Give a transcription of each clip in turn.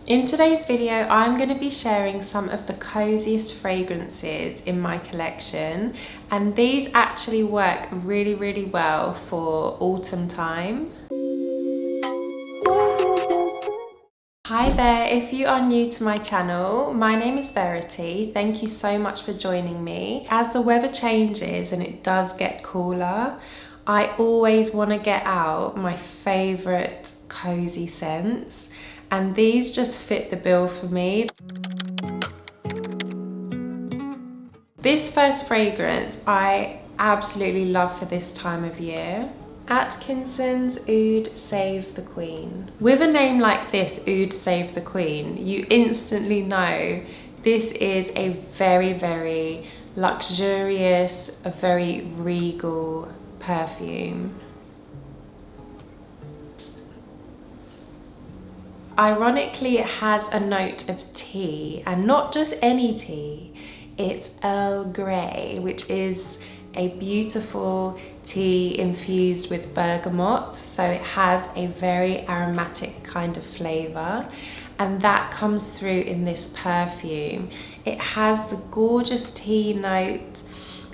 In today's video, I'm going to be sharing some of the coziest fragrances in my collection, and these actually work really well for autumn time. Hi there, if you are new to my channel, my name is Verity. Thank you so much for joining me. As the weather changes and it does get cooler, I always want to get out my favourite cozy scents, and these just fit the bill for me. This first fragrance I absolutely love for this time of year. Atkinsons Oud Save the Queen. With a name like this, Oud Save the Queen, you instantly know this is a very luxurious, a very regal perfume. Ironically, it has a note of tea, and not just any tea. It's Earl Grey, which is a beautiful tea infused with bergamot, so it has a very aromatic kind of flavour, and that comes through in this perfume. It has the gorgeous tea note.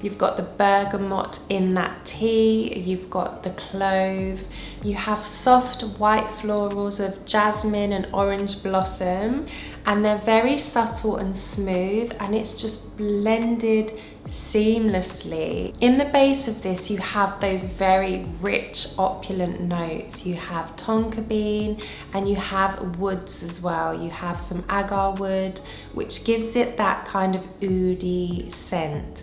You've got the bergamot in that tea, you've got the clove, you have soft white florals of jasmine and orange blossom, and they're very subtle and smooth, and it's just blended seamlessly. In the base of this, you have those very rich, opulent notes. You have tonka bean and you have woods as well. You have some agar wood, which gives it that kind of oody scent.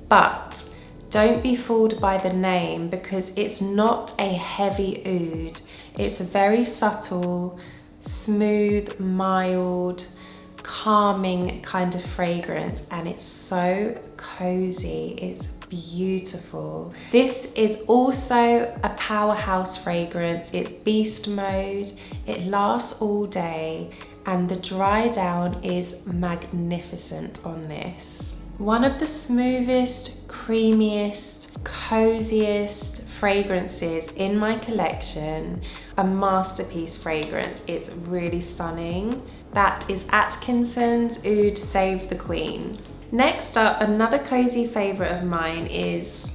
But don't be fooled by the name, because it's not a heavy oud. It's a very subtle, smooth, mild, calming kind of fragrance, and it's so cozy. It's beautiful. This is also a powerhouse fragrance. It's beast mode. It lasts all day, and the dry down is magnificent on this. One of the smoothest, creamiest, coziest fragrances in my collection, a masterpiece fragrance. It's really stunning. That is Atkinsons Oud Save the Queen. Next up, another cozy favourite of mine is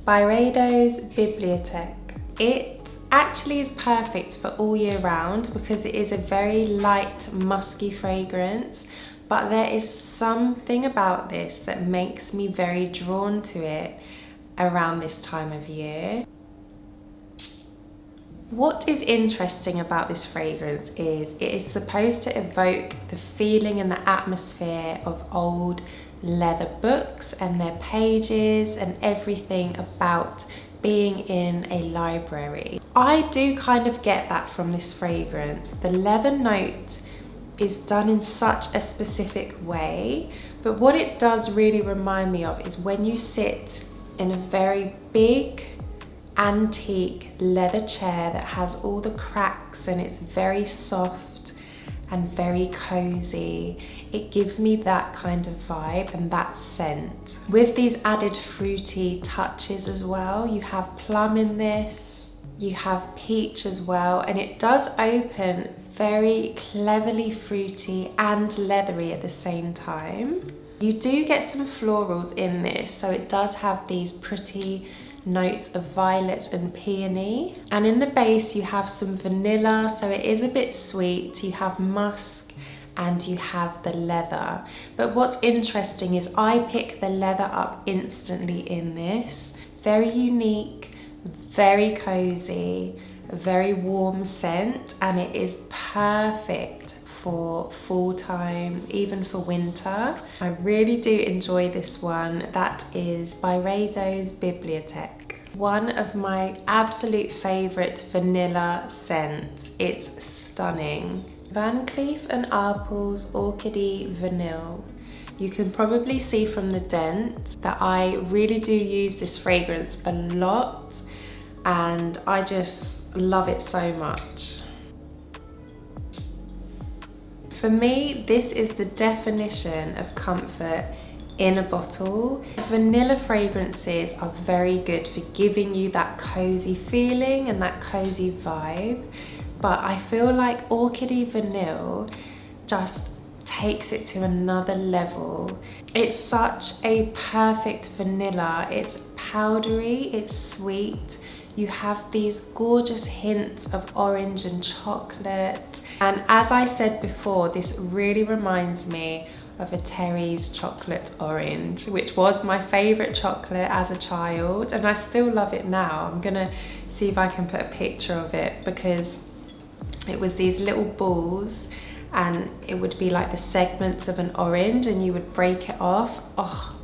Byredo's Bibliotheque. It actually is perfect for all year round because it is a very light, musky fragrance, but there is something about this that makes me very drawn to it around this time of year. What is interesting about this fragrance is it is supposed to evoke the feeling and the atmosphere of old leather books and their pages and everything about being in a library. I do kind of get that from this fragrance. The leather note is done in such a specific way, but what it does really remind me of is when you sit in a very big antique leather chair that has all the cracks and it's very soft and very cozy. It gives me that kind of vibe and that scent. With these added fruity touches as well, you have plum in this, you have peach as well, and it does open very cleverly fruity and leathery at the same time. You do get some florals in this, so it does have these pretty notes of violet and peony. And in the base you have some vanilla, so it is a bit sweet. You have musk and you have the leather. But what's interesting is I pick the leather up instantly in this. Very unique, very cozy, a very warm scent, and it is perfect for fall time, even for winter. I really do enjoy this one. That is Byredo's Bibliotheque. One of my absolute favorite vanilla scents. It's stunning. Van Cleef and Arpels Orchidee Vanille. You can probably see from the dent that I really do use this fragrance a lot, and I just love it so much. For me, this is the definition of comfort in a bottle. Vanilla fragrances are very good for giving you that cozy feeling and that cozy vibe, but I feel like Orchidee Vanille just takes it to another level. It's such a perfect vanilla. It's powdery, it's sweet. You have these gorgeous hints of orange and chocolate. And as I said before, this really reminds me of a Terry's chocolate orange, which was my favorite chocolate as a child, and I still love it now. I'm gonna see if I can put a picture of it, because it was these little balls and it would be like the segments of an orange and you would break it off. Oh,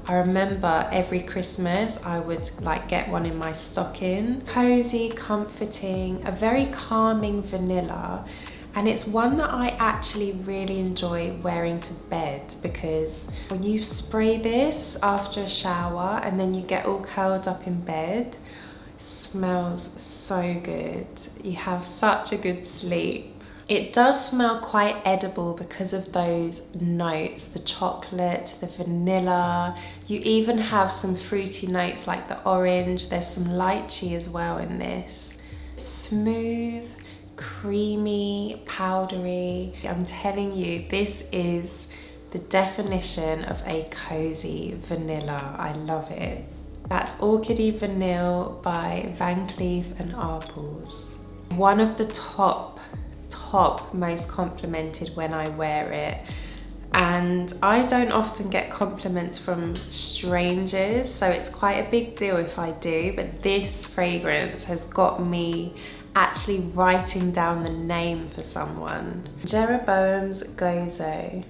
I remember every Christmas I would like get one in my stocking. Cozy, comforting, a very calming vanilla. And it's one that I actually really enjoy wearing to bed, because when you spray this after a shower and then you get all curled up in bed, it smells so good. You have such a good sleep. It does smell quite edible because of those notes, the chocolate, the vanilla. You even have some fruity notes like the orange. There's some lychee as well in this. Smooth, creamy, powdery. I'm telling you, this is the definition of a cozy vanilla. I love it. That's Orchidee Vanille by Van Cleef and Arpels. One of the top most complimented when I wear it. And I don't often get compliments from strangers, so it's quite a big deal if I do, but this fragrance has got me actually writing down the name for someone. Jeroboam's Gozo.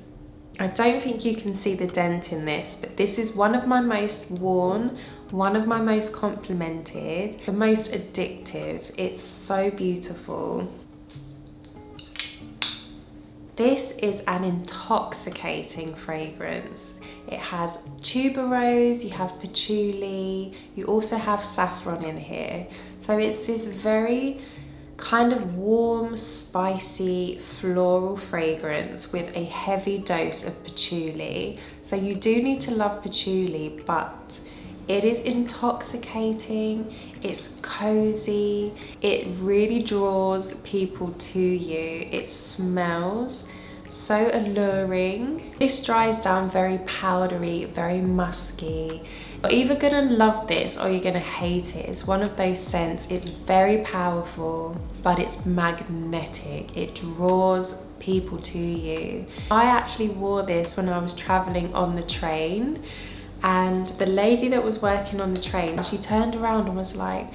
I don't think you can see the dent in this, but this is one of my most worn, one of my most complimented, the most addictive. It's so beautiful. This is an intoxicating fragrance. It has tuberose, you have patchouli, you also have saffron in here. So it's this very kind of warm, spicy, floral fragrance with a heavy dose of patchouli. So you do need to love patchouli, but it is intoxicating, it's cozy, it really draws people to you. It smells so alluring. This dries down very powdery, very musky. You're either gonna love this or you're gonna hate it. It's one of those scents. It's very powerful, but it's magnetic. It draws people to you. I actually wore this when I was traveling on the train, and the lady that was working on the train, she turned around and was like,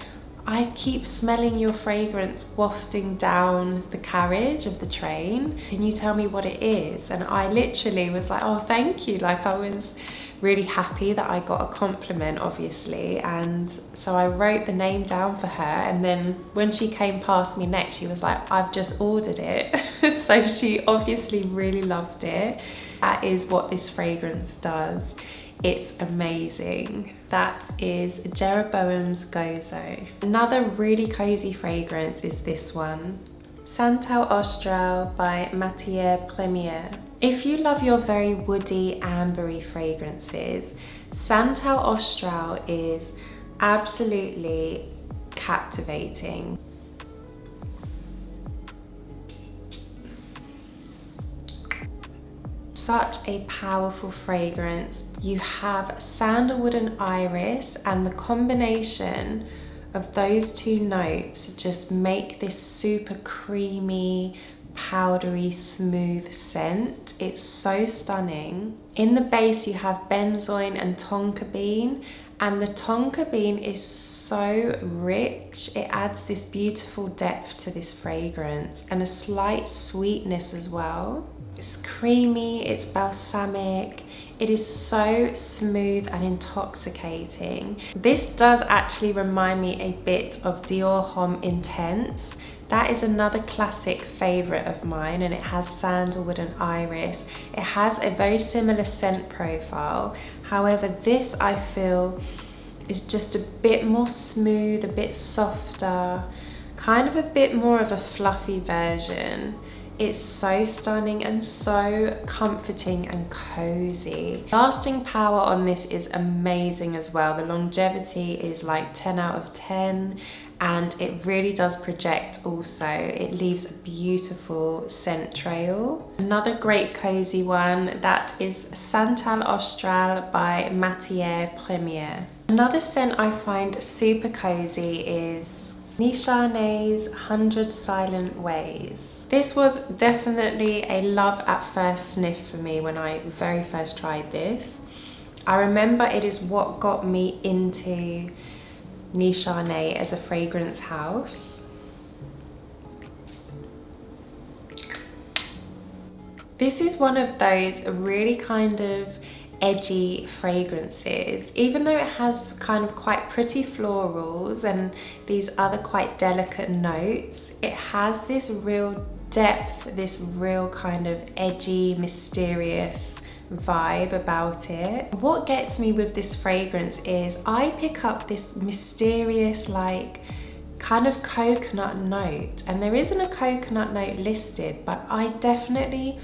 I keep smelling your fragrance wafting down the carriage of the train. Can you tell me what it is? And I literally was like, oh, thank you. Like, I was really happy that I got a compliment, obviously. And so I wrote the name down for her. And then when she came past me next, she was like, I've just ordered it. So she obviously really loved it. That is what this fragrance does. It's amazing. That is Jeroboam's Gozo. Another really cozy fragrance is this one, Santal Austral by Matière Première. If you love your very woody, ambery fragrances, Santal Austral is absolutely captivating. Such a powerful fragrance. You have sandalwood and iris, and the combination of those two notes just make this super creamy, powdery, smooth scent. It's so stunning. In the base you have benzoin and tonka bean, and the tonka bean is so rich. It adds this beautiful depth to this fragrance and a slight sweetness as well. It's creamy, it's balsamic, it is so smooth and intoxicating. This does actually remind me a bit of Dior Homme Intense. That is another classic favorite of mine, and it has sandalwood and iris. It has a very similar scent profile. However, this I feel is just a bit more smooth, a bit softer, kind of a bit more of a fluffy version. It's so stunning and so comforting and cozy. Lasting power on this is amazing as well. The longevity is like 10 out of 10, and it really does project also. It leaves a beautiful scent trail. Another great cozy one, that is Santal Austral by Matière Première. Another scent I find super cozy is Nishane's 100 Silent Ways. This was definitely a love at first sniff for me when I very first tried this. I remember it is what got me into Nishane as a fragrance house. This is one of those really kind of edgy fragrances, even though it has kind of quite pretty florals and these other quite delicate notes. It has this real depth, this real kind of edgy, mysterious vibe about it. What gets me with this fragrance is I pick up this mysterious, like, kind of coconut note, and there isn't a coconut note listed, but I definitely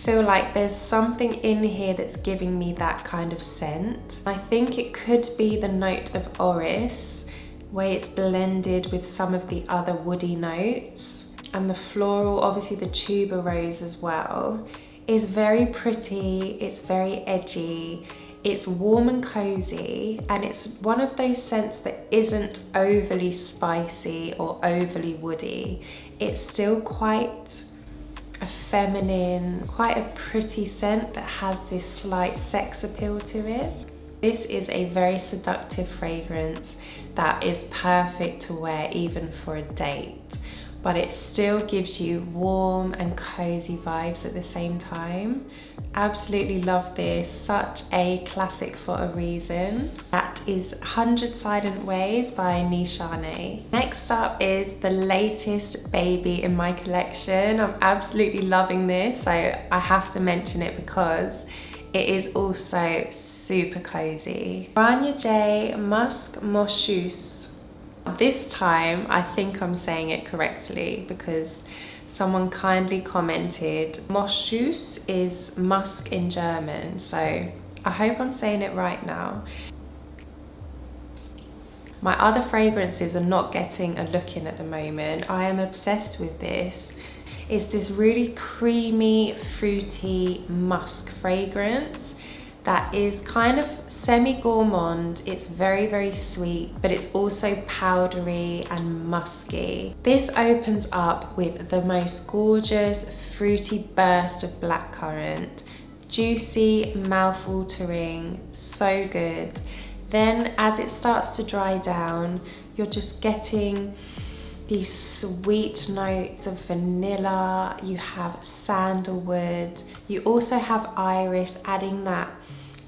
feel like there's something in here that's giving me that kind of scent. I think it could be the note of orris, where it's blended with some of the other woody notes, and the floral, obviously the tuberose as well, is very pretty, it's very edgy, it's warm and cozy, and it's one of those scents that isn't overly spicy or overly woody. It's still quite a feminine, quite a pretty scent that has this slight sex appeal to it. This is a very seductive fragrance that is perfect to wear even for a date, but it still gives you warm and cozy vibes at the same time. Absolutely love this, such a classic for a reason. That is 100 Silent Ways by Nishane. Next up is the latest baby in my collection. I'm absolutely loving this, so I have to mention it because it is also super cozy. Rania J Musc Moschus. This time I think I'm saying it correctly because someone kindly commented moschus is musk in German, so I hope I'm saying it right now. My other fragrances are not getting a look in at the moment. I am obsessed with this. It's this really creamy, fruity musk fragrance that is kind of semi-gourmand. It's very, very sweet, but it's also powdery and musky. This opens up with the most gorgeous fruity burst of blackcurrant. Juicy, mouth-watering, so good. Then as it starts to dry down, you're just getting these sweet notes of vanilla, you have sandalwood, you also have iris, adding that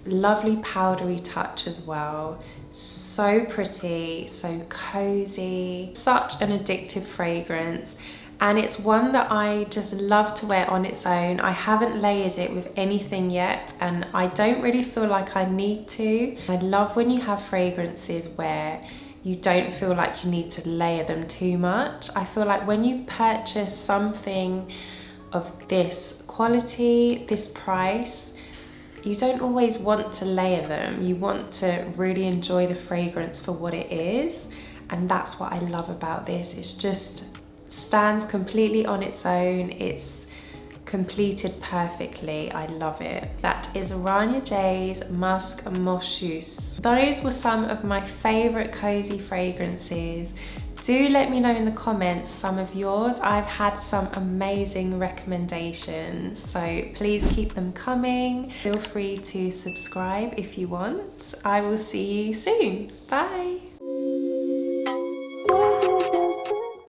lovely powdery touch as well. So pretty, so cozy, such an addictive fragrance, and it's one that I just love to wear on its own. I haven't layered it with anything yet, and I don't really feel like I need to. I love when you have fragrances where you don't feel like you need to layer them too much. I feel like when you purchase something of this quality, this price, you don't always want to layer them. You want to really enjoy the fragrance for what it is. And that's what I love about this. It's just stands completely on its own. It's completed perfectly. I love it. That is Rania J's Musc Moschus. Those were some of my favorite cozy fragrances. Do let me know in the comments some of yours. I've had some amazing recommendations, so please keep them coming. Feel free to subscribe if you want. I will see you soon. Bye.